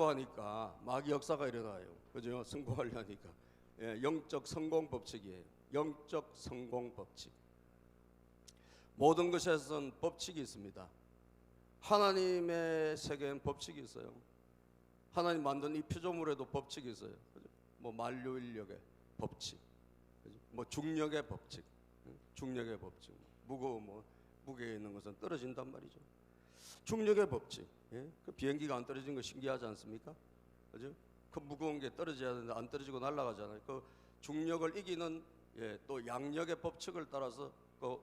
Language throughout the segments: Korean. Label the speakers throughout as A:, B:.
A: 승고하니까 마귀 역사가 일어나요. 그죠? 승고하려니까. 예, 영적 성공 법칙이에요. 영적 성공 법칙. 모든 것에선 법칙이 있습니다. 하나님의 세계엔 법칙이 있어요. 하나님 만든 이 피조물에도 법칙이 있어요. 그죠? 뭐 만유인력의 법칙, 그죠? 뭐 중력의 법칙, 중력의 법칙. 무게에 있는 것은 떨어진단 말이죠. 중력의 법칙. 예? 그 비행기가 안 떨어지는 거 신기하지 않습니까? 그죠? 그 무거운 게 떨어져야 되는데 안 떨어지고 날아가잖아요. 그 중력을 이기는 또 양력의 법칙을 따라서 그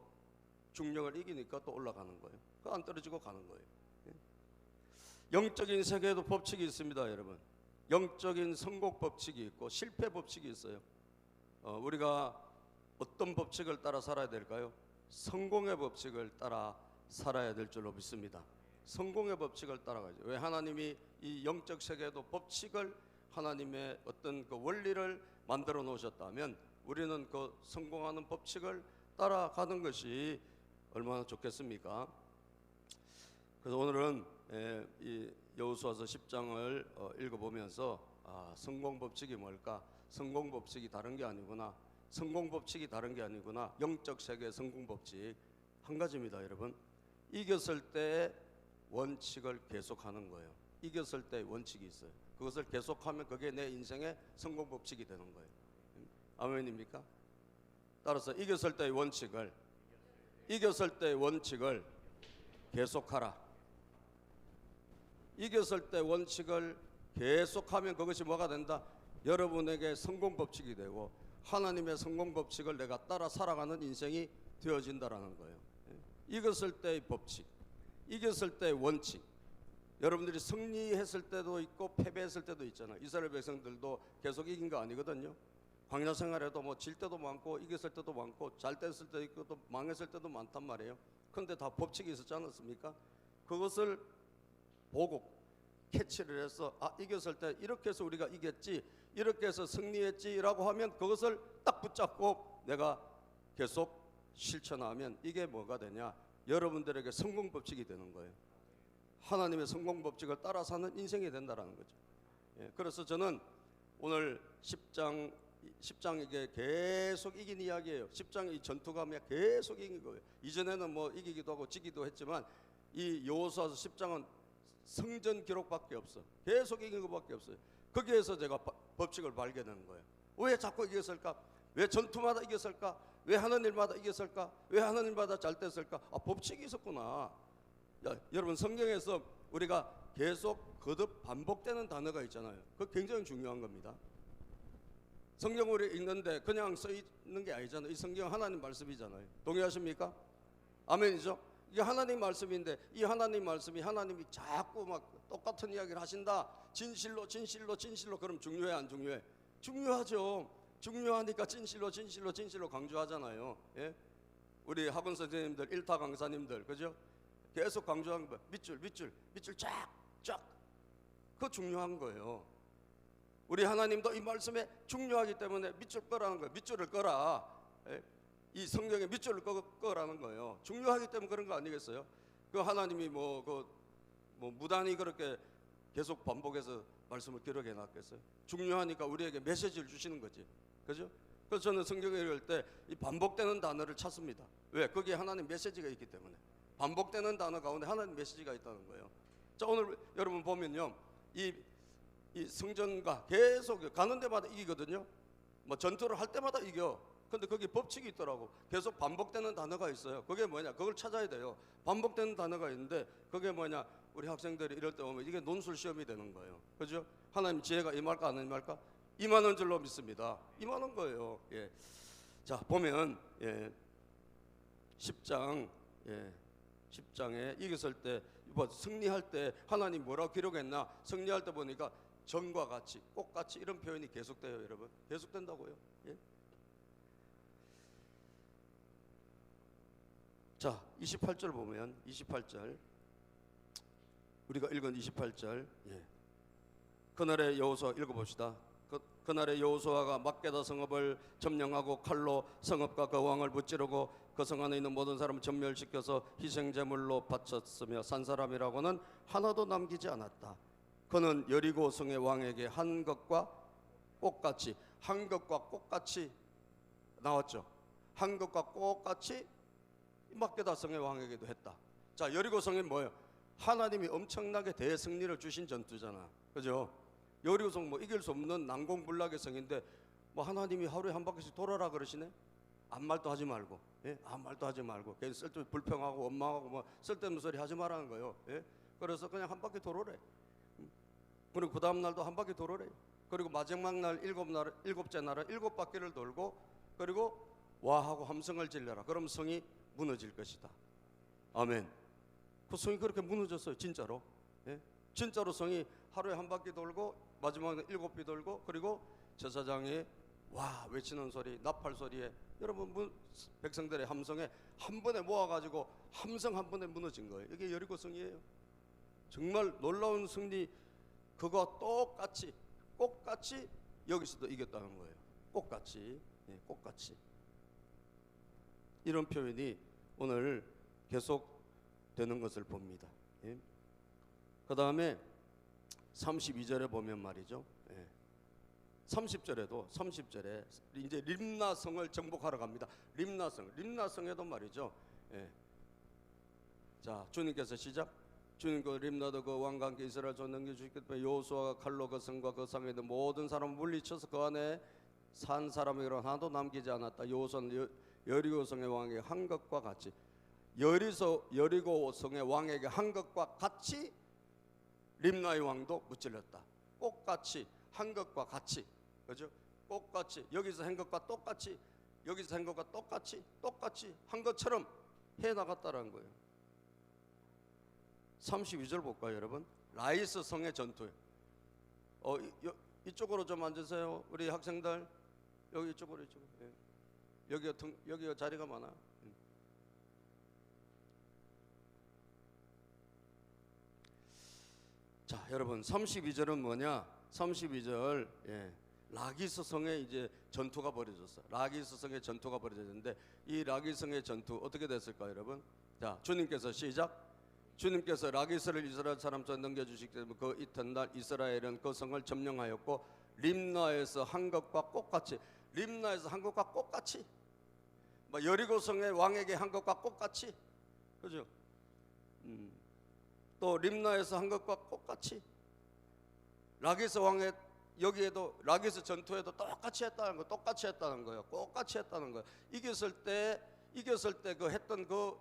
A: 중력을 이기니까 또 올라가는 거예요. 그 안 떨어지고 가는 거예요. 예? 영적인 세계에도 법칙이 있습니다, 여러분. 영적인 성공 법칙이 있고 실패 법칙이 있어요. 우리가 어떤 법칙을 따라 살아야 될까요? 성공의 법칙을 따라 살아야 될 줄로 믿습니다. 성공의 법칙을 따라가죠. 왜? 하나님이 이 영적 세계에도 법칙을, 하나님의 어떤 그 원리를 만들어 놓으셨다면 우리는 그 성공하는 법칙을 따라가는 것이 얼마나 좋겠습니까? 그래서 오늘은 이 여호수아서 10장을 읽어보면서 성공 법칙이 뭘까? 성공 법칙이 다른 게 아니구나. 성공 법칙이 다른 게 아니구나. 영적 세계의 성공 법칙 한 가지입니다, 여러분. 이겼을 때 원칙을 계속하는 거예요. 이겼을 때 원칙이 있어요. 그것을 계속하면 그게 내 인생의 성공 법칙이 되는 거예요. 아멘입니까? 따라서 이겼을 때의 원칙을 계속하라. 이겼을 때 원칙을 계속하면 그것이 뭐가 된다? 여러분에게 성공 법칙이 되고 하나님의 성공 법칙을 내가 따라 살아가는 인생이 되어진다라는 거예요. 이겼을 때의 법칙, 이겼을 때의 원칙. 여러분들이 승리했을 때도 있고 패배했을 때도 있잖아요. 이스라엘 백성들도 계속 이긴 거 아니거든요. 광야 생활에도 뭐 질 때도 많고 이겼을 때도 많고 잘 됐을 때도 있고 또 망했을 때도 많단 말이에요. 그런데 다 법칙이 있었지 않았습니까? 그것을 보고 캐치를 해서 이겼을 때 이렇게 해서 우리가 이겼지, 이렇게 해서 승리했지라고 하면 그것을 딱 붙잡고 내가 계속 실천하면 이게 뭐가 되냐? 여러분들에게 성공 법칙이 되는 거예요. 하나님의 성공 법칙을 따라 사는 인생이 된다라는 거죠. 그래서 저는 오늘 10장 이게 계속 이긴 이야기예요. 10장의 이 전투가 계속 이긴 거예요. 이전에는 뭐 이기기도 하고 지기도 했지만 이 여호수아서 10장은 성전 기록밖에 없어. 계속 이긴 것밖에 없어요. 거기에서 제가 법칙을 발견하는 거예요. 왜 자꾸 이겼을까? 왜 전투마다 이겼을까? 왜 하는 일마다 이겼을까? 왜 하는 일마다 잘 됐을까? 법칙이 있었구나. 여러분 성경에서 우리가 계속 거듭 반복되는 단어가 있잖아요. 그거 굉장히 중요한 겁니다. 성경을 읽는데 그냥 써 있는 게 아니잖아요. 이 성경 하나님 말씀이잖아요. 동의하십니까? 아멘이죠? 이게 하나님 말씀인데 이 하나님 말씀이 하나님이 자꾸 막 똑같은 이야기를 하신다. 진실로 그럼 중요해 안 중요해? 중요하죠. 중요하니까 진실로 강조하잖아요. 예? 우리 학원 선생님들, 일타 강사님들, 그죠? 계속 강조하는 거. 밑줄 쫙. 그거 중요한 거예요. 우리 하나님도 이 말씀에 중요하기 때문에 밑줄 꺼라는 거예요. 밑줄을 꺼라. 예? 이 성경에 밑줄을 꺼라는 거예요. 중요하기 때문에 그런 거 아니겠어요? 그 하나님이 무단히 그렇게 계속 반복해서 말씀을 기록해 놨겠어요? 중요하니까 우리에게 메시지를 주시는 거지. 그죠? 그래서 저는 성경을 읽을 때 이 반복되는 단어를 찾습니다. 왜? 거기에 하나님 메시지가 있기 때문에. 반복되는 단어 가운데 하나님 메시지가 있다는 거예요. 자, 오늘 여러분 보면요, 이 성전과 계속 가는 데마다 이기거든요. 뭐 전투를 할 때마다 이겨. 근데 거기 법칙이 있더라고. 계속 반복되는 단어가 있어요. 그게 뭐냐? 그걸 찾아야 돼요. 반복되는 단어가 있는데 그게 뭐냐? 우리 학생들이 이럴 때 오면 이게 논술 시험이 되는 거예요. 그죠? 하나님 지혜가 임할까 안 임할까? 임하는 줄로 믿습니다. 임하는 거예요. 예. 자, 보면 10장에 이겼을 때, 승리할 때 하나님 뭐라고 기록했나? 승리할 때 보니까 전과 같이, 꽃같이 이런 표현이 계속돼요, 여러분. 계속된다고요. 예? 자, 28절 보면 28절 우리가 읽은 28절 그날의 여호수아 읽어봅시다. 그날의 여호수아가 막게다 성읍을 점령하고 칼로 성읍과 그 왕을 무찌르고 그 성 안에 있는 모든 사람을 전멸시켜서 희생제물로 바쳤으며 산 사람이라고는 하나도 남기지 않았다. 그는 여리고 성의 왕에게 한 것과 꽃같이, 한 것과 꽃같이 나왔죠. 한 것과 꽃같이 막게다 성의 왕에게도 했다. 자, 여리고 성이 뭐예요? 하나님이 엄청나게 대승리를 주신 전투잖아, 그죠? 여리고 성 뭐 이길 수 없는 난공불락의 성인데 뭐 하나님이 하루에 한 바퀴씩 돌아라 그러시네? 아무 말도 하지 말고, 예? 아무 말도 하지 말고, 괜히 쓸데없이 불평하고 원망하고 뭐 쓸데없는 소리 하지 말라는 거예요. 예? 그래서 그냥 한 바퀴 돌아래. 그리고 그 다음 날도 한 바퀴 돌아래. 그리고 마지막 날 일곱째 날은 7바퀴를 돌고, 그리고 와하고 함성을 질러라. 그럼 성이 무너질 것이다. 아멘. 그 성이 그렇게 무너졌어요, 진짜로. 예? 진짜로 성이 하루에 한 바퀴 돌고 마지막에 7바퀴 돌고, 그리고 제사장이 와 외치는 소리, 나팔 소리에 여러분 백성들의 함성에 한 번에 모아가지고 함성 한 번에 무너진 거예요. 이게 여리고 성이에요. 정말 놀라운 승리. 그거 똑같이 여기서도 이겼다는 거예요. 꽃같이, 예, 꽃같이. 이런 표현이 오늘 계속 되는 것을 봅니다. 예. 그 다음에 32절에 보면 말이죠. 예. 30절에 이제 림나성을 정복하러 갑니다. 림나성에도 말이죠. 예. 자, 주님께서 시작. 주님 그 림나도 그 왕과 함께 이스라엘 전 넘겨주시겠다. 여호수아가 칼로 그 성과 그 성에 있는 모든 사람을 물리쳐서 그 안에 산 사람이 하나도 남기지 않았다. 여호수아는 여리고 성의 왕에게 한 것과 같이, 여리고 성의 왕에게 한 것과 같이 림나의 왕도 무찔렀다. 꽃같이, 한 것과 같이, 그죠? 꽃같이, 여기서 한 것과 똑같이, 여기서 한 것과 똑같이 한 것처럼 해 나갔다라는 거예요. 32절 볼까요, 여러분? 라이스 성의 전투. 이쪽으로 좀 앉으세요, 우리 학생들. 여기 이쪽으로. 예. 여기가 자리가 많아. 자, 여러분 32절은 뭐냐? 32절, 예, 라기스 성에 이제 전투가 벌어졌어. 라기스 성의 전투가 벌어졌는데 이 라기스 성의 전투 어떻게 됐을까요, 여러분? 자, 주님께서 시작. 주님께서 라기스를 이스라엘 사람처럼 넘겨주시기 때문에 그 이튿날 이스라엘은 그 성을 점령하였고 림나에서 한 것과 꽃같이, 림나에서 한 것과 꽃같이, 뭐 여리고 성의 왕에게 한 것과 꽃같이, 그죠? 또 림나에서 한 것과 똑같이 라기스 왕의 여기에도 라기스 전투에도 똑같이 했다는 거, 똑같이 했다는 거예요. 이겼을 때 그 했던 그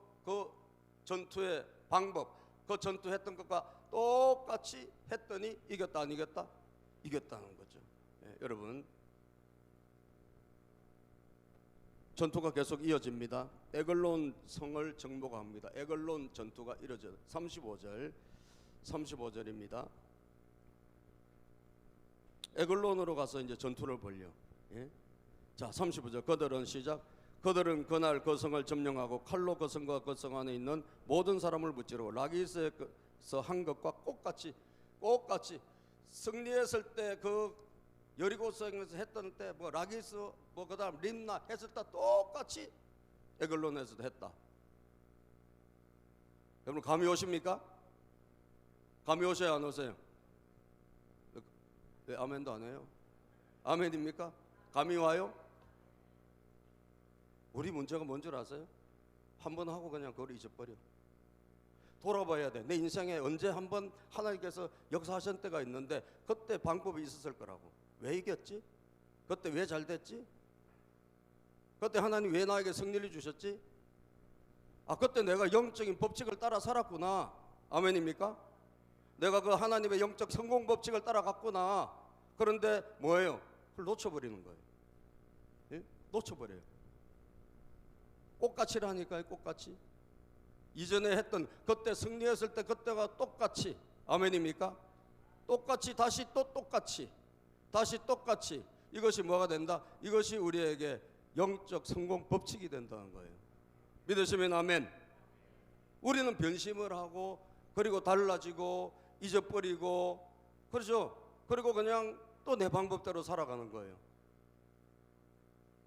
A: 전투의 방법, 그 전투했던 것과 똑같이 했더니 이겼다 안 이겼다? 이겼다는 거죠. 예, 여러분 전투가 계속 이어집니다. 에글론 성을 정복합니다. 에글론 전투가 이루어져요. 35절입니다. 에글론으로 가서 이제 전투를 벌려. 예? 자, 35절. 그들은 시작. 그들은 그날 그 성을 점령하고 칼로 그 성과 그 성 안에 있는 모든 사람을 무찌르고 라기스에서 한 것과 똑같이 승리했을 때 그 여리고성에서 했던 때 뭐 라기스 뭐 그다음 림나 했을 때 똑같이 에글론에서도 했다. 여러분 감이 오십니까? 감이 오셔야 안 오세요? 왜 아멘도 안 해요? 아멘입니까? 감이 와요? 우리 문제가 뭔 줄 아세요? 한 번 하고 그냥 그걸 잊어버려. 돌아봐야 돼. 내 인생에 언제 한 번 하나님께서 역사하신 때가 있는데 그때 방법이 있었을 거라고. 왜 이겼지? 그때 왜 잘 됐지? 그때 하나님 왜 나에게 승리를 주셨지? 아, 그때 내가 영적인 법칙을 따라 살았구나. 아멘입니까? 내가 그 하나님의 영적 성공 법칙을 따라갔구나. 그런데 뭐예요? 그걸 놓쳐버리는 거예요. 예? 놓쳐버려요. 꽃같이라니까요, 꽃같이. 이전에 했던 그때 승리했을 때 그때가 똑같이. 아멘입니까? 똑같이 다시 또 똑같이 다시 똑같이. 이것이 뭐가 된다? 이것이 우리에게 영적 성공 법칙이 된다는 거예요. 믿으시면 아멘. 우리는 변심을 하고 그리고 달라지고 잊어버리고 그렇죠. 그리고 그냥 또 내 방법대로 살아가는 거예요.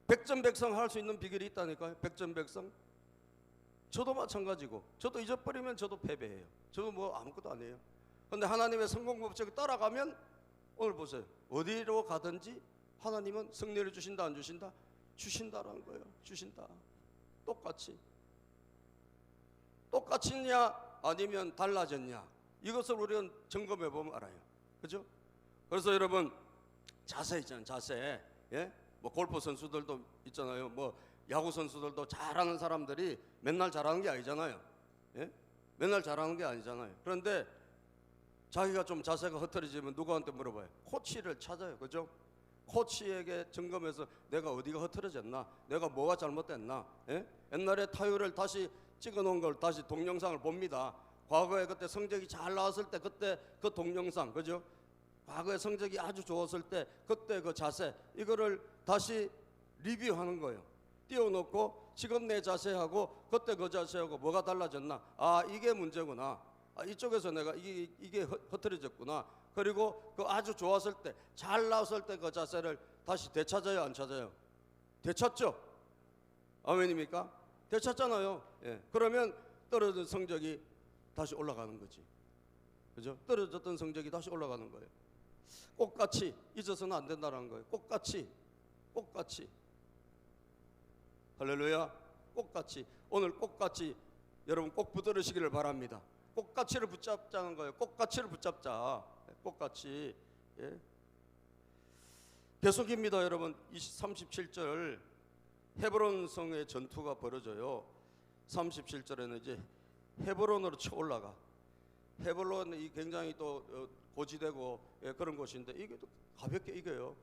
A: 백전백성 할 수 있는 비결이 있다니까요. 백전백성. 저도 마찬가지고 저도 잊어버리면 저도 패배해요. 저도 뭐 아무것도 안 해요. 그런데 하나님의 성공 법칙을 따라가면 오늘 보세요. 어디로 가든지 하나님은 승리를 주신다 안 주신다? 주신다라는 거예요. 주신다. 똑같이냐 아니면 달라졌냐, 이것을 우리는 점검해 보면 알아요. 그죠? 그래서 여러분 자세 있잖아요. 자세. 예? 뭐 골프 선수들도 있잖아요. 뭐 야구 선수들도 잘하는 사람들이 맨날 잘하는 게 아니잖아요. 예? 맨날 잘하는 게 아니잖아요. 그런데 자기가 좀 자세가 흐트러지면 누구한테 물어봐요? 코치를 찾아요. 그죠? 코치에게 점검해서 내가 어디가 흐트러졌나, 내가 뭐가 잘못됐나. 예? 옛날에 타율을 다시 찍어놓은 걸 다시 동영상을 봅니다. 과거에 그때 성적이 잘 나왔을 때 그때 그 동영상, 그죠? 과거에 성적이 아주 좋았을 때 그때 그 자세, 이거를 다시 리뷰하는 거예요. 띄워놓고 지금 내 자세하고 그때 그 자세하고 뭐가 달라졌나, 아 이게 문제구나, 아, 이쪽에서 내가 이게 흐트러졌구나. 그리고 그 아주 좋았을 때, 잘 나왔을 때 그 자세를 다시 되찾아요 안 찾아요? 되찾죠. 아멘입니까? 되찾잖아요. 예. 그러면 떨어진 성적이 다시 올라가는 거지. 그죠? 떨어졌던 성적이 다시 올라가는 거예요. 똑같이 잊어서는 안 된다는 거예요. 똑같이 할렐루야. 똑같이. 오늘 똑같이 여러분 꼭 붙들으시기를 바랍니다. 꽃가치를 붙잡자는 거예요. 꽃가치를 붙잡자. 꽃가치. 예. 계속입니다. 여러분 37절 헤브론 성의 전투가 벌어져요. 37절에는 이제 헤브론으로 쳐 올라가. 헤브론이 굉장히 또 고지되고 그런 곳인데 이게 또 가볍게 이겨요.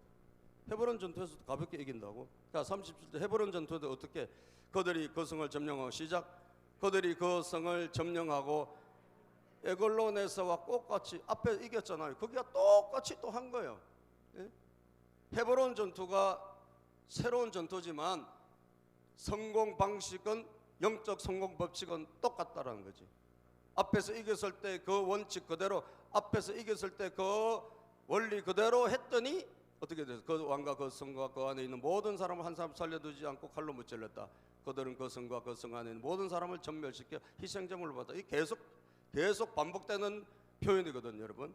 A: 헤브론 전투에서도 가볍게 이긴다고. 그러니까 37절 헤브론 전투도 어떻게 그들이 그 성을 점령하고 시작. 그들이 그 성을 점령하고 에글론에서와 똑같이 앞에 이겼잖아요. 거기가 똑같이 또 한 거예요. 예? 헤브론 전투가 새로운 전투지만 성공 방식은, 영적 성공 법칙은 똑같다라는 거지. 앞에서 이겼을 때 그 원칙 그대로, 앞에서 이겼을 때 그 원리 그대로 했더니 어떻게 돼서 그 왕과 그 성과 그 안에 있는 모든 사람을 한 사람 살려두지 않고 칼로 무찔렀다. 그들은 그 성과 그 성 안에 있는 모든 사람을 전멸시켜 희생제물을 받아. 이 계속 반복되는 표현이거든요, 여러분.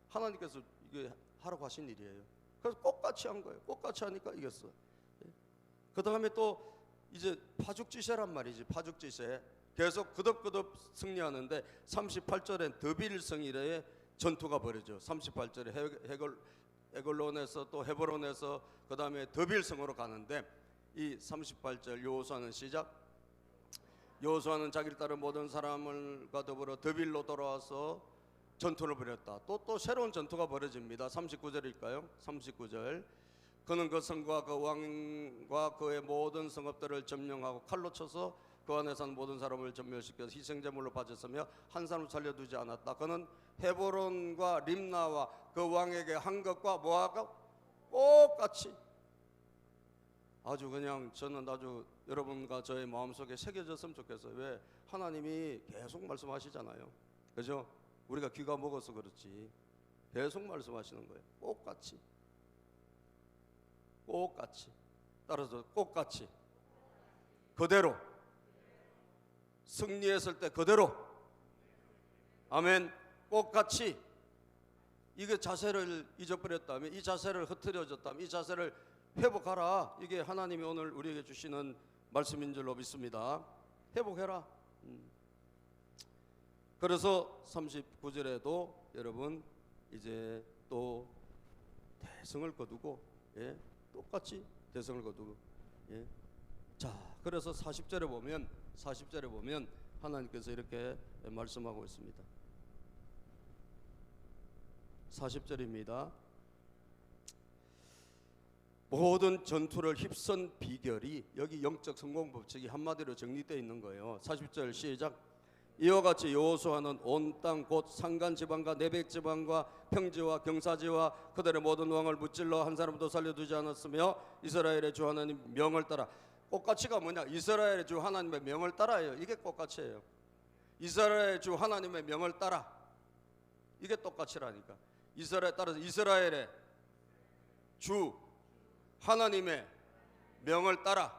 A: 하나님께서 이게 하라고 하신 일이에요. 그래서 똑같이 한 거예요. 똑같이 하니까 이겼어. 그 다음에 또 이제 파죽지세란 말이지. 파죽지세. 계속 그덕그덕 승리하는데 38절엔 드빌성이래의 전투가 벌어져. 38절에 에글론에서 또 헤브론에서 그 다음에 드빌성으로 가는데 이 38절 여호수아는 시작. 여호수아는 자기를 따른 모든 사람과 더불어 드빌로 돌아와서 전투를 벌였다. 또 새로운 전투가 벌어집니다. 39절일까요? 39절. 그는 그 성과 그 왕과 그의 모든 성읍들을 점령하고 칼로 쳐서 그 안에 산 모든 사람을 전멸시켜서 희생제물로 바쳤으며 한 사람 살려두지 않았다. 그는 헤브론과 림나와 그 왕에게 한 것과 뭐하고 똑같이, 아주 그냥 저는 아주 여러분과 저의 마음속에 새겨졌으면 좋겠어요. 왜? 하나님이 계속 말씀하시잖아요. 그죠? 우리가 귀가 먹어서 그렇지 계속 말씀하시는 거예요. 똑같이. 따라서 똑같이 그대로 승리했을 때 그대로. 아멘. 똑같이. 이게 자세를 잊어버렸다면, 이 자세를 흐트려졌다면 이 자세를 회복하라. 이게 하나님이 오늘 우리에게 주시는 말씀인 줄로 믿습니다. 회복해라. 그래서 39절에도 여러분 이제 또 대성을 거두고, 예? 똑같이 대성을 거두고, 예? 자, 그래서 40절에 보면 하나님께서 이렇게 말씀하고 있습니다. 40절입니다. 모든 전투를 휩쓴 비결이, 여기 영적 성공 법칙이 한마디로 정리되어 있는 거예요. 40절 시작. 이와 같이 여호수아는 온 땅 곧 산간 지방과 내백 지방과 평지와 경사지와 그들의 모든 왕을 무찔러 한 사람도 살려두지 않았으며 이스라엘의 주 하나님 명을 따라. 꽃가치가 뭐냐? 이스라엘의 주 하나님의 명을 따라요. 이게 꽃가치예요. 이스라엘의 주 하나님의 명을 따라. 이게 똑같이라니까. 이스라엘 따라서 이스라엘의 주 하나님의 명을 따라.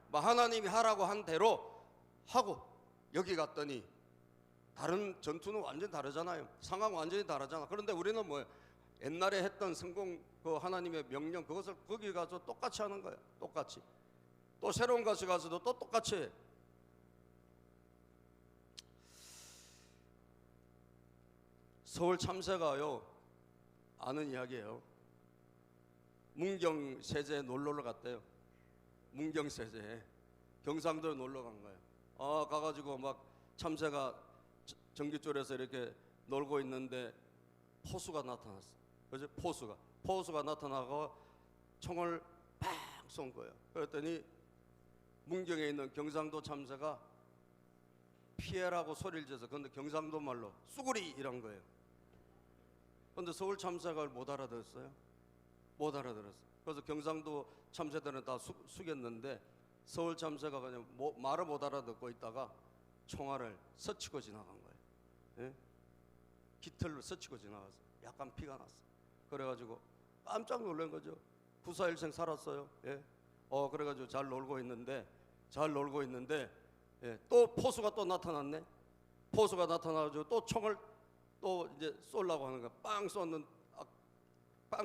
A: 뭐 하나님이 하라고 한 대로 하고 여기 갔더니 다른 전투는 완전히 다르잖아요. 상황 완전히 다르잖아. 그런데 우리는 뭐 옛날에 했던 성공 그 하나님의 명령 그것을 거기 가서 똑같이 하는 거야. 똑같이. 또 새로운 곳에 가서도 또 똑같이 해. 서울 참새가요 아는 이야기예요. 문경 세제에 놀러 갔대요. 문경 세제에 경상도에 놀러 간 거예요. 가가지고 막 참새가 전깃줄에서 이렇게 놀고 있는데 포수가 나타났어. 그래서 포수가 나타나고 총을 팍 쏜 거예요. 그랬더니 문경에 있는 경상도 참새가 피해라고 소리를 져서 근데 경상도 말로 쑥구리 이런 거예요. 근데 서울 참새가 못 알아들었어요. 못 알아들었어. 그래서 경상도 참새들은 다 숙였는데 서울 참새가 그냥 말을 못 알아듣고 있다가 총알을 스치고 지나간 거예요. 예? 깃털로 스치고 지나가서 약간 피가 났어. 그래가지고 깜짝 놀란 거죠. 부사일생 살았어요. 예? 그래가지고 잘 놀고 있는데 예, 또 포수가 또 나타났네. 포수가 나타나가지고 또 총을 또 이제 쏘려고 하는 거야. 빵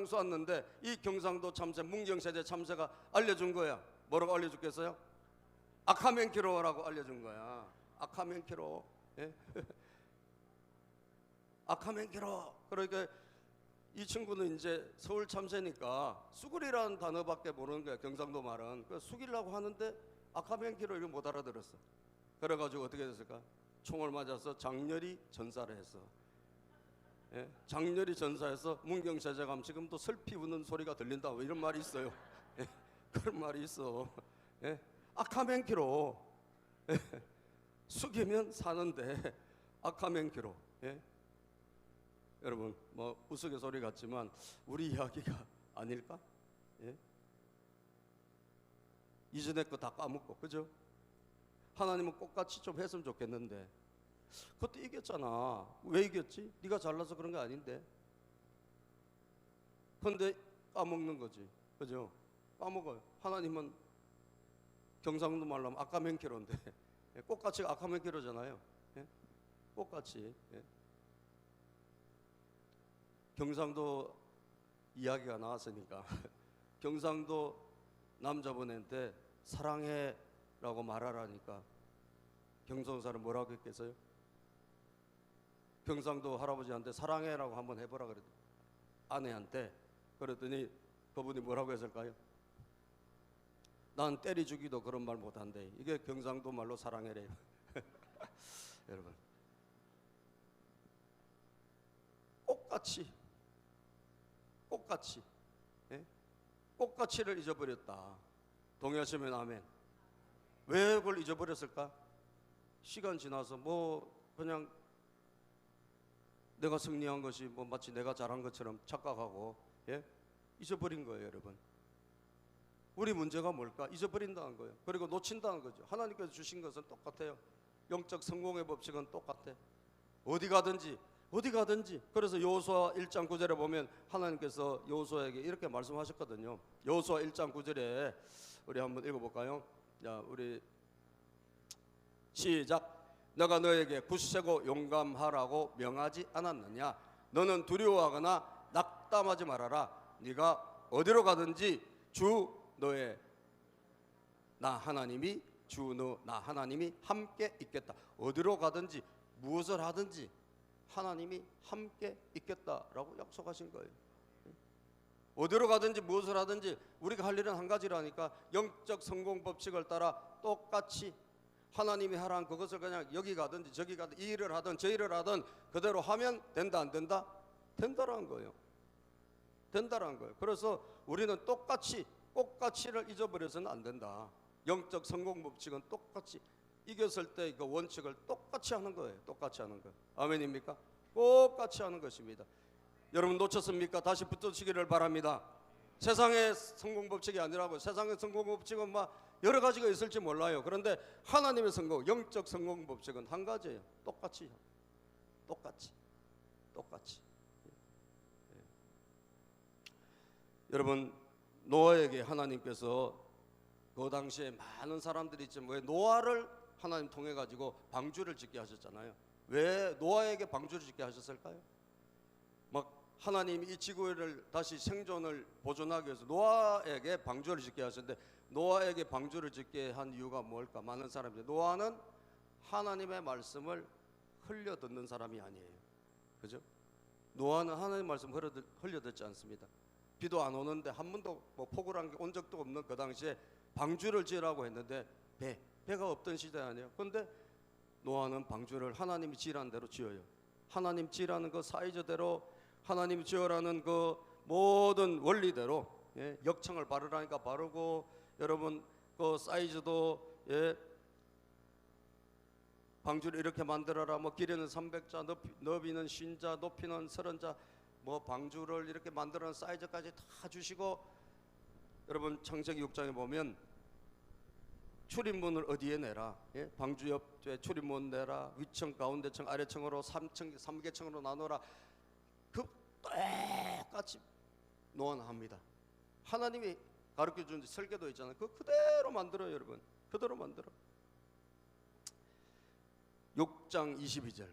A: 쏘았는데 이 경상도 참새, 문경세제 참새가 알려준 거야. 뭐라고 알려줬겠어요? 아카멘키로라고 알려준 거야. 아카멘키로. 예? 아카멘키로. 그러니까 이 친구는 이제 서울 참새니까 쑥구리라는 단어밖에 모르는 거야. 경상도 말은. 그래서 숙이려고 하는데 아카멘키로 이거 못 알아들었어. 그래가지고 어떻게 됐을까? 총을 맞아서 장렬히 전사를 했어. 예? 장렬히 전사해서 문경세제가 하면 지금도 슬피 우는 소리가 들린다 뭐 이런 말이 있어요. 예? 그런 말이 있어. 예? 아카멘키로. 예? 숙이면 사는데 아카멘키로. 예? 여러분 뭐 우스갯소리 같지만 우리 이야기가 아닐까? 예? 이전에 거 다 까먹고 그죠? 하나님은 똑같이 좀 했으면 좋겠는데 그것도 이겼잖아. 왜 이겼지? 네가 잘나서 그런 게 아닌데. 그런데 까먹는 거지. 그죠? 까먹어요. 하나님은 경상도 말로 하면 아카멘키로인데 꽃같이 아카멘키로잖아요. 예? 꽃같이. 예? 경상도 이야기가 나왔으니까 경상도 남자분한테 사랑해라고 말하라니까 경상도 사람 뭐라고 했겠어요? 경상도 할아버지한테 사랑해라고 한번 해보라 그랬더니 아내한테 그랬더니 그분이 뭐라고 했을까요? 난 때려주기도 그런 말 못한대. 이게 경상도 말로 사랑해래요. 여러분 꽃같이 예? 꽃같이를 잊어버렸다. 동의하시면 아멘. 왜 그걸 잊어버렸을까? 시간 지나서 뭐 그냥 내가 승리한 것이 뭐 마치 내가 잘한 것처럼 착각하고 예? 잊어버린 거예요. 여러분 우리 문제가 뭘까? 잊어버린다는 거예요. 그리고 놓친다는 거죠. 하나님께서 주신 것은 똑같아요. 영적 성공의 법칙은 똑같아. 어디 가든지 그래서 여호수아 1장 9절에 보면 하나님께서 여호수아에게 이렇게 말씀하셨거든요. 여호수아 1장 9절에 우리 한번 읽어볼까요? 자, 우리 시작. 내가 너에게 굳세고 용감하라고 명하지 않았느냐? 너는 두려워하거나 낙담하지 말아라. 네가 어디로 가든지 주 너의 나 하나님이 나 하나님이 함께 있겠다. 어디로 가든지 무엇을 하든지 하나님이 함께 있겠다라고 약속하신 거예요. 어디로 가든지 무엇을 하든지 우리가 할 일은 한 가지라니까 영적 성공 법칙을 따라 똑같이 하나님이 하라는 그것을 그냥 여기 가든지 저기 가든지 이 일을 하든 저 일을 하든 그대로 하면 된다 안 된다? 된다라는 거예요. 된다라는 거예요. 그래서 우리는 똑같이를 잊어버려서는 안 된다. 영적 성공 법칙은 똑같이 이겼을 때 그 원칙을 똑같이 하는 거예요. 똑같이 하는 거예요. 아멘입니까? 똑같이 하는 것입니다. 여러분 놓쳤습니까? 다시 붙드시기를 바랍니다. 세상의 성공 법칙이 아니라고. 세상의 성공 법칙은 막 여러 가지가 있을지 몰라요. 그런데 하나님의 성공, 영적 성공 법칙은 한 가지예요. 똑같이. 여러분 노아에게 하나님께서 그 당시에 많은 사람들이 있지만 왜 노아를 하나님 통해 가지고 방주를 짓게 하셨잖아요. 왜 노아에게 방주를 짓게 하셨을까요? 막 하나님이 이 지구를 다시 생존을 보존하기 위해서 노아에게 방주를 짓게 하셨는데, 노아에게 방주를 짓게 한 이유가 뭘까? 많은 사람들이, 노아는 하나님의 말씀을 흘려 듣는 사람이 아니에요. 그죠? 노아는 하나님의 말씀 흘려 듣지 않습니다. 비도 안 오는데 한 번도 뭐 폭우란 게 온 적도 없는 그 당시에 방주를 지으라고 했는데 배가 없던 시대 아니에요. 그런데 노아는 방주를 하나님이 지으라는 대로 지어요. 하나님 지으라는 그 사이즈대로, 하나님 지으라는 그 모든 원리대로, 예, 역청을 바르라니까 바르고, 여러분 그 사이즈도, 예, 방주를 이렇게 만들어라, 뭐 길이는 300자, 너비는 50자, 높이는 30자, 뭐 방주를 이렇게 만들어낸 사이즈까지 다 주시고, 여러분 창세기 6장에 보면 출입문을 어디에 내라, 예? 방주 옆에 출입문 내라, 위층, 가운데층, 아래층으로 3개층으로 나누라. 그 똑같이 노아는 합니다. 하나님이 가르쳐준 설계도 있잖아요. 그 그대로 만들어요. 여러분 그대로 만들어. 6장 22절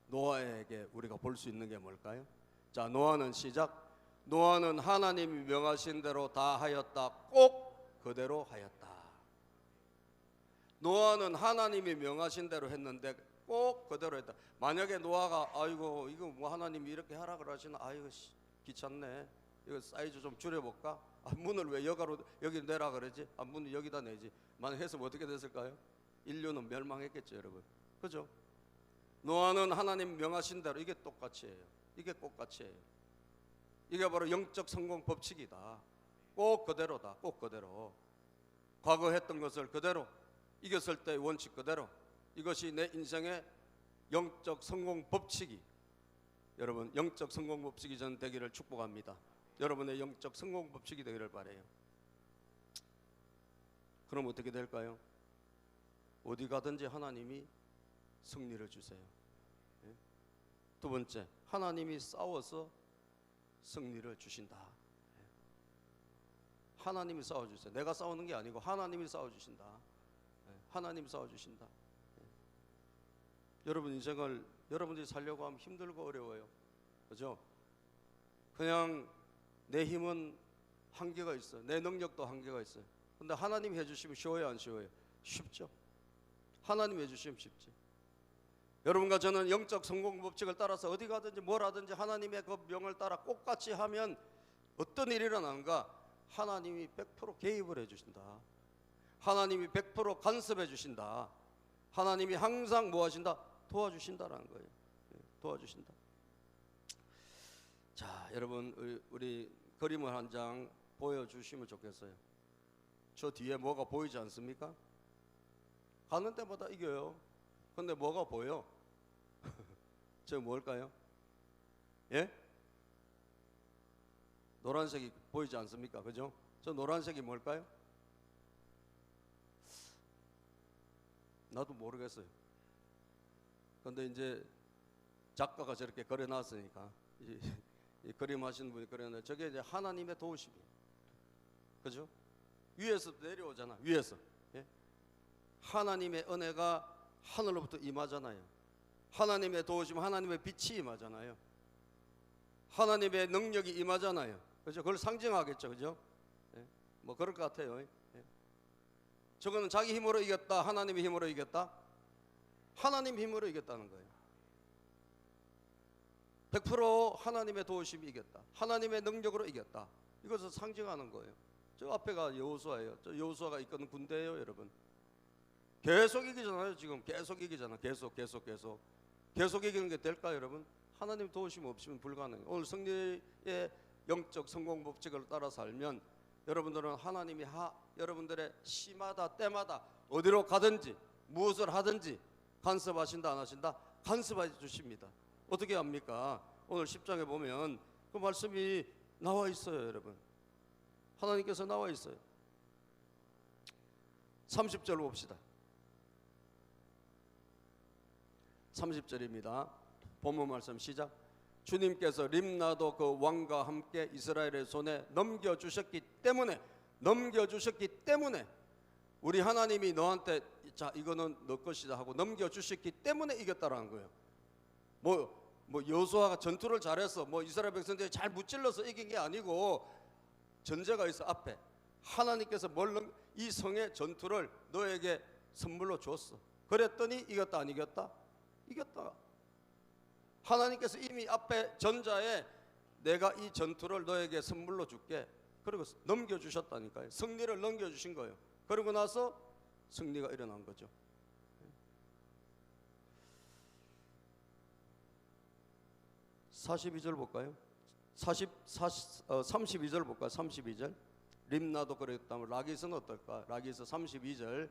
A: 노아에게 우리가 볼 수 있는 게 뭘까요? 자, 노아는 시작. 노아는 하나님이 명하신 대로 다 하였다. 꼭 그대로 하였다. 노아는 하나님이 명하신 대로 했는데 꼭 그대로 했다. 만약에 노아가 아이고 이거 뭐 하나님이 이렇게 하라 그러시나, 아이고 귀찮네, 이거 사이즈 좀 줄여볼까, 문을 왜 여기 내라 그러지, 문을 여기다 내지, 만약 했으면 어떻게 됐을까요? 인류는 멸망했겠죠. 여러분 그죠? 노아는 하나님 명하신 대로, 이게 똑같이 해요. 이게 똑같이 해요. 이게 바로 영적 성공 법칙이다. 꼭 그대로다. 꼭 그대로. 과거 했던 것을 그대로, 이겼을 때의 원칙 그대로. 이것이 내 인생의 영적 성공 법칙이, 여러분 영적 성공 법칙이 전 되기를 축복합니다. 여러분의 영적 성공 법칙이 되기를 바라요. 그럼 어떻게 될까요? 어디 가든지 하나님이 승리를 주세요. 예? 두 번째, 하나님이 싸워서 승리를 주신다. 예? 하나님이 싸워주세요. 내가 싸우는 게 아니고 하나님이 싸워주신다. 예? 하나님이 싸워주신다. 예? 여러분 인생을 여러분들이 살려고 하면 힘들고 어려워요. 그죠? 그냥 내 힘은 한계가 있어요. 내 능력도 한계가 있어요. 근데 하나님이 해주시면 쉬워요, 안 쉬워요? 쉽죠. 하나님이 해주시면 쉽지. 여러분과 저는 영적 성공 법칙을 따라서 어디 가든지 뭘 하든지 하나님의 그 명을 따라 똑같이 하면 어떤 일이 일어나는가? 하나님이 100% 개입을 해주신다. 하나님이 100% 간섭해 주신다. 하나님이 항상 뭐 하신다? 도와주신다라는 거예요. 도와주신다. 자, 여러분 우리 그림을 한 장 보여주시면 좋겠어요. 저 뒤에 뭐가 보이지 않습니까? 가는 데마다 이겨요. 근데 뭐가 보여? 저 뭘까요? 예? 노란색이 보이지 않습니까? 그죠? 저 노란색이 뭘까요? 나도 모르겠어요. 근데 이제 작가가 저렇게 그려놨으니까 이 그림 하시는 분이 그려놨는데, 저게 이제 하나님의 도우심이에요. 그죠? 위에서 내려오잖아. 위에서. 예? 하나님의 은혜가 하늘로부터 임하잖아요. 하나님의 도우심, 하나님의 빛이 임하잖아요. 하나님의 능력이 임하잖아요. 그죠? 그걸 상징하겠죠. 그죠? 예? 뭐 그럴 것 같아요. 예? 저거는 자기 힘으로 이겼다, 하나님의 힘으로 이겼다? 하나님 힘으로 이겼다는 거예요. 100% 하나님의 도우심이 이겼다, 하나님의 능력으로 이겼다. 이것을 상징하는 거예요. 저 앞에가 여호수아예요. 저 여호수아가 이끄는 군대예요. 여러분 계속 이기잖아요. 지금 계속 이기잖아. 계속 이기는 게 될까요? 여러분 하나님 도우심 없이면 불가능해요. 오늘 승리의 영적 성공 법칙을 따라 살면 여러분들은 하나님이 여러분들의 시마다 때마다 어디로 가든지 무엇을 하든지 간섭하신다 안 하신다? 간섭해 주십니다. 어떻게 합니까? 오늘 10장에 보면 그 말씀이 나와 있어요. 여러분 하나님께서 나와 있어요. 30절 봅시다. 30절입니다. 본문 말씀 시작. 주님께서 림나도 그 왕과 함께 이스라엘의 손에 넘겨주셨기 때문에 우리 하나님이 너한테 자 이거는 너 것이다 하고 넘겨주셨기 때문에 이겼다라는 거예요. 뭐 여호수아가 전투를 잘해서 뭐 이스라엘 백성들이 잘 무찔러서 이긴 게 아니고 전제가 있어. 앞에 하나님께서 이 성의 전투를 너에게 선물로 줬어. 그랬더니 이겼다 안 이겼다? 이겼다. 하나님께서 이미 앞에 전자에 내가 이 전투를 너에게 선물로 줄게. 그리고 넘겨주셨다니까요. 승리를 넘겨주신 거예요. 그러고 나서 승리가 일어난 거죠. 42절 볼까요? 32절 볼까요? 32절. 림나도 그랬다면 라기스는 어떨까? 라기스 32절.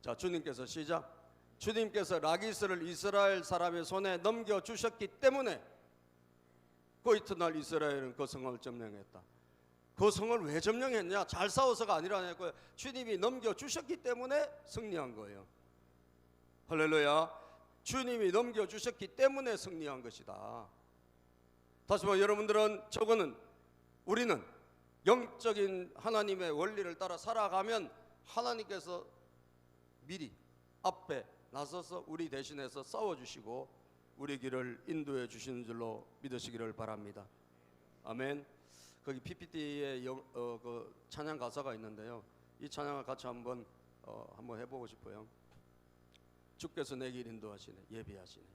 A: 자, 주님께서 시작. 주님께서 라기스를 이스라엘 사람의 손에 넘겨주셨기 때문에 그 이튿날 이스라엘은 그 성을 점령했다. 그 성을 왜 점령했냐? 잘 싸워서가 아니라 주님이 넘겨주셨기 때문에 승리한 거예요. 할렐루야. 주님이 넘겨주셨기 때문에 승리한 것이다. 다시 말해 여러분들은 우리는 영적인 하나님의 원리를 따라 살아가면 하나님께서 미리 앞에 나서서 우리 대신해서 싸워주시고 우리 길을 인도해 주시는 줄로 믿으시기를 바랍니다. 아멘. 거기 PPT에 그 찬양 가사가 있는데요. 이 찬양을 같이 한번 해보고 싶어요. 주께서 내 길 인도하시네, 예비하시네.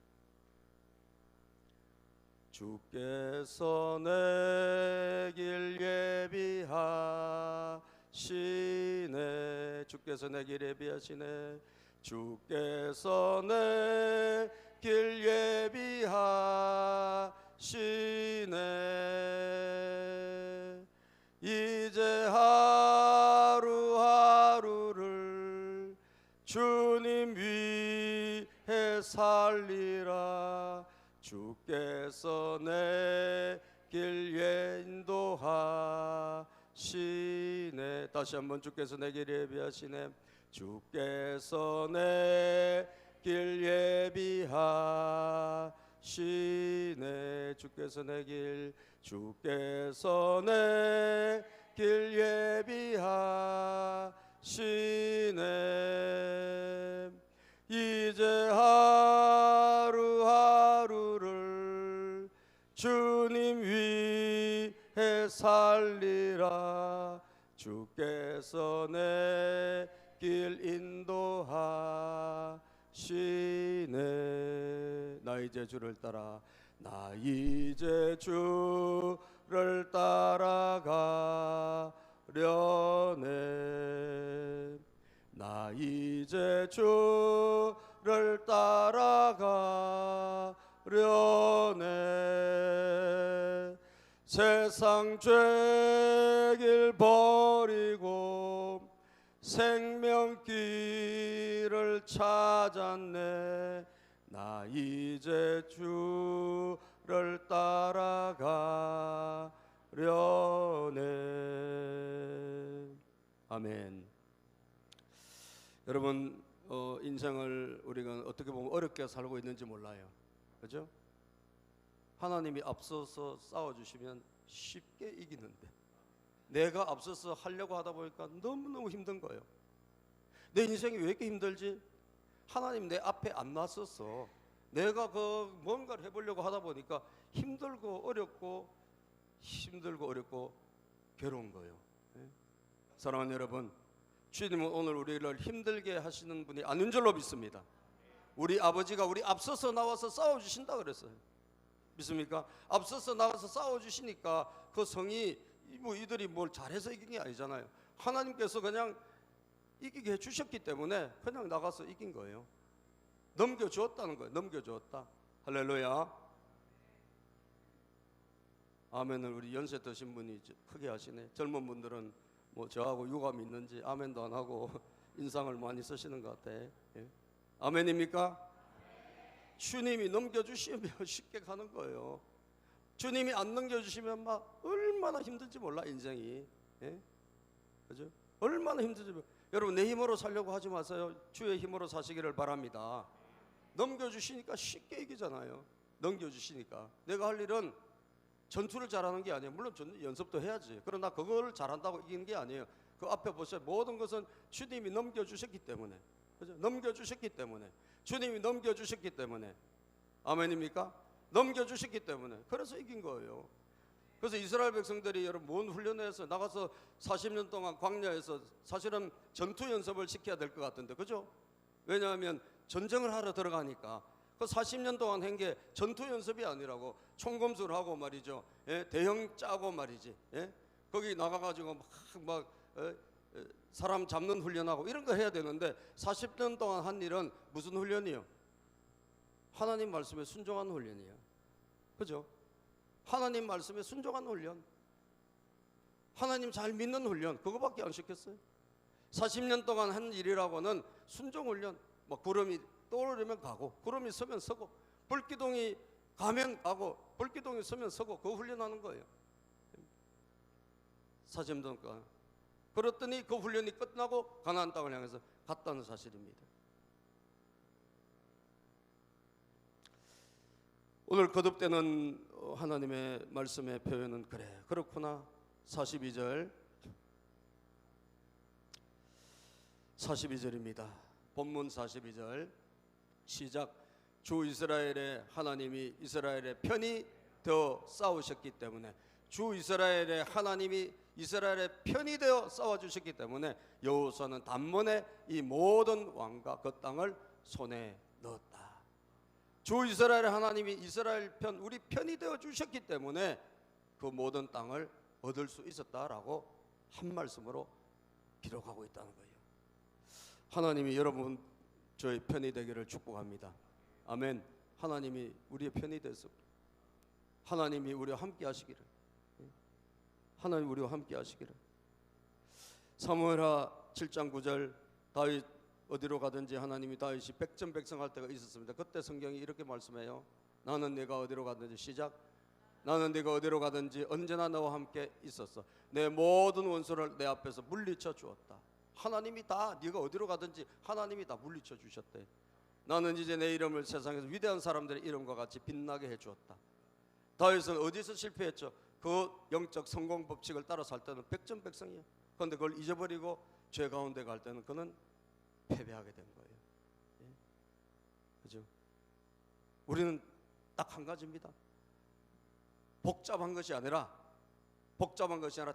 A: 주께서 내 길 예비하시네. 주께서 내 길 예비하시네. 주께서 내 길 예비하시네. 이제 하루하루를 주님 위해 살리라. 주께서 내 길 인도하시네. 다시 한번 주께서 내 길 예비하시네. 주께서 내 길 예비하시네. 주께서 내 길 예비하시네. 이제 하루하루를 주님 위해 살리라. 주께서 내 길 인도하시네. 나 이제 주를 따라 나 이제 주를 따라가려네. 나 이제 주를 따라가려네. 세상 죄길 버리고 생명길을 찾았네. 나 이제 주를 따라가려네. 아멘. 여러분 인생을 우리가 어떻게 보면 어렵게 살고 있는지 몰라요. 그죠? 하나님이 앞서서 싸워주시면 쉽게 이기는데 내가 앞서서 하려고 하다 보니까 너무너무 힘든 거예요. 내 인생이 왜 이렇게 힘들지? 하나님 내 앞에 안 놨었어. 내가 뭔가를 해보려고 하다 보니까 힘들고 어렵고 괴로운 거예요. 사랑하는 여러분, 주님은 오늘 우리를 힘들게 하시는 분이 아닌 줄로 믿습니다. 우리 아버지가 우리 앞서서 나와서 싸워주신다 그랬어요. 믿습니까? 앞서서 나와서 싸워주시니까 그 성이 이들이 뭘 잘해서 이긴 게 아니잖아요. 하나님께서 그냥 이기게 해주셨기 때문에 그냥 나가서 이긴 거예요. 넘겨주었다는 거예요. 넘겨주었다. 할렐루야. 아멘을 우리 연세 드신 분이 크게 하시네. 젊은 분들은 뭐 저하고 유감이 있는지 아멘도 안 하고 인상을 많이 쓰시는 것 같아. 예. 아멘입니까? 주님이 넘겨주시면 쉽게 가는 거예요. 주님이 안 넘겨주시면 막 얼마나 힘든지 몰라 인생이. 예? 그죠? 얼마나 힘든지. 여러분 내 힘으로 살려고 하지 마세요. 주의 힘으로 사시기를 바랍니다. 넘겨주시니까 쉽게 이기잖아요. 넘겨주시니까. 내가 할 일은 전투를 잘하는 게 아니에요. 물론 연습도 해야지. 그러나 그걸 잘한다고 이기는 게 아니에요. 그 앞에 보세요. 모든 것은 주님이 넘겨주셨기 때문에, 그죠? 넘겨주셨기 때문에, 주님이 넘겨주셨기 때문에, 아멘입니까? 넘겨주셨기 때문에, 그래서 이긴 거예요. 그래서 이스라엘 백성들이 여러분 뭔 훈련해서 나가서 40년 동안 광야에서 사실은 전투 연습을 시켜야 될 것 같은데, 그죠? 왜냐하면 전쟁을 하러 들어가니까 그 40년 동안 한 게 전투 연습이 아니라고, 총검술을 하고 말이죠. 예? 대형 짜고 말이지. 예? 거기 나가가지고 막 사람 잡는 훈련하고 이런 거 해야 되는데 40년 동안 한 일은 무슨 훈련이요? 하나님 말씀에 순종하는 훈련이에요. 그죠? 하나님 말씀에 순종하는 훈련, 하나님 잘 믿는 훈련, 그거밖에 안 시켰어요. 40년 동안 한 일이라고는 순종 훈련. 뭐 구름이 떠오르면 가고, 구름이 서면 서고, 불기둥이 가면 가고, 불기둥이 서면 서고, 그거 훈련하는 거예요. 40년 동안. 그랬더니 그 훈련이 끝나고 가나안 땅을 향해서 갔다는 사실입니다. 오늘 거듭되는 하나님의 말씀의 표현은 그래, 그렇구나. 42절입니다. 본문 42절 시작. 주 이스라엘의 하나님이 이스라엘의 편이 되어 싸우셨기 때문에, 주 이스라엘의 하나님이 이스라엘의 편이 되어 싸워주셨기 때문에 여호수아는 단번에 이 모든 왕과 그 땅을 손에 넣었다. 주 이스라엘의 하나님이 이스라엘 편, 우리 편이 되어 주셨기 때문에 그 모든 땅을 얻을 수 있었다라고 한 말씀으로 기록하고 있다는 거예요. 하나님이 여러분 저희 편이 되기를 축복합니다. 아멘. 하나님이 우리의 편이 되서 하나님이 우리와 함께 하시기를, 하나님 우리와 함께 하시기를. 사무엘하 7장 9절 다윗 어디로 가든지 하나님이 다윗이 백전백승할 때가 있었습니다. 그때 성경이 이렇게 말씀해요. 나는 네가 어디로 가든지, 시작. 나는 네가 어디로 가든지 언제나 너와 함께 있었어. 내 모든 원수를 내 앞에서 물리쳐 주었다. 하나님이 다, 네가 어디로 가든지 하나님이 다 물리쳐 주셨대. 나는 이제 내 이름을 세상에서 위대한 사람들의 이름과 같이 빛나게 해주었다. 다윗은 어디서 실패했죠? 그 영적 성공 법칙을 따라 살 때는 백전백승이에요. 그런데 그걸 잊어버리고 죄 가운데 갈 때는 그는 패배하게 된 거예요. 예? 그죠? 우리는 딱 한 가지입니다. 복잡한 것이 아니라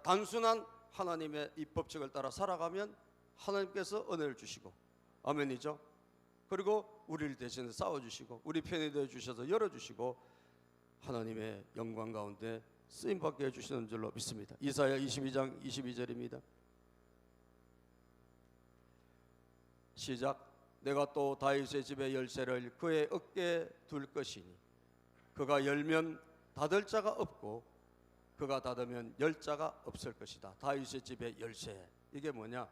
A: 단순한 하나님의 이 법칙을 따라 살아가면 하나님께서 은혜를 주시고, 아멘이죠. 그리고 우리를 대신해 싸워주시고 우리 편이 되어주셔서 열어주시고 하나님의 영광 가운데 쓰임받게 해주시는 줄로 믿습니다. 이사야 22장 22절입니다. 시작. 내가 또 다윗의 집의 열쇠를 그의 어깨에 둘 것이니 그가 열면 닫을 자가 없고 그가 닫으면 열 자가 없을 것이다. 다윗의 집의 열쇠, 이게 뭐냐?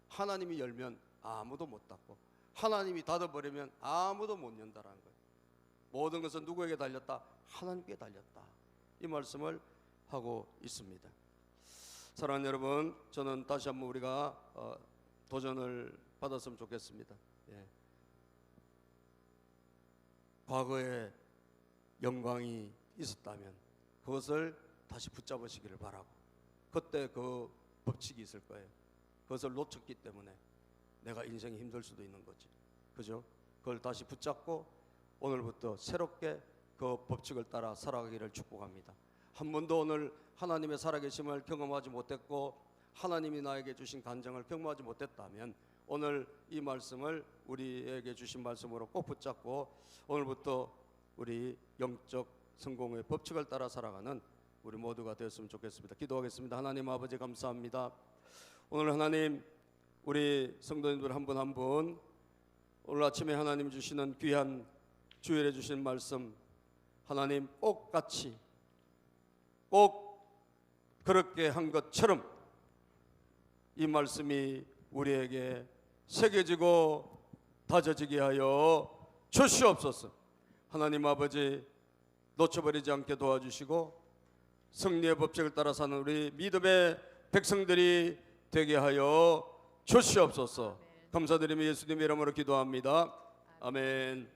A: 하나님이 열면 아무도 못 닫고 하나님이 닫아버리면 아무도 못 연다라는 거예요. 모든 것은 누구에게 달렸다? 하나님께 달렸다. 이 말씀을 하고 있습니다. 사랑하는 여러분, 저는 다시 한번 우리가 도전을 받았으면 좋겠습니다. 예. 과거에 영광이 있었다면 그것을 다시 붙잡으시기를 바라고, 그때 그 법칙이 있을 거예요. 그것을 놓쳤기 때문에 내가 인생이 힘들 수도 있는 거지, 그죠? 그걸 다시 붙잡고 오늘부터 새롭게 그 법칙을 따라 살아가기를 축복합니다. 한 번도 오늘 하나님의 살아계심을 경험하지 못했고 하나님이 나에게 주신 간증을 경험하지 못했다면 오늘 이 말씀을 우리에게 주신 말씀으로 꼭 붙잡고 오늘부터 우리 영적 성공의 법칙을 따라 살아가는 우리 모두가 되었으면 좋겠습니다. 기도하겠습니다. 하나님 아버지 감사합니다. 오늘 하나님 우리 성도님들 한 분 한 분 오늘 아침에 하나님 주시는 귀한 주일에 주신 말씀 하나님 꼭 같이 꼭 그렇게 한 것처럼 이 말씀이 우리에게 새겨지고 다져지게 하여 주시옵소서. 하나님 아버지 놓쳐버리지 않게 도와주시고 승리의 법칙을 따라 사는 우리 믿음의 백성들이 되게 하여 주시옵소서. 감사드리며 예수님의 이름으로 기도합니다. 아멘.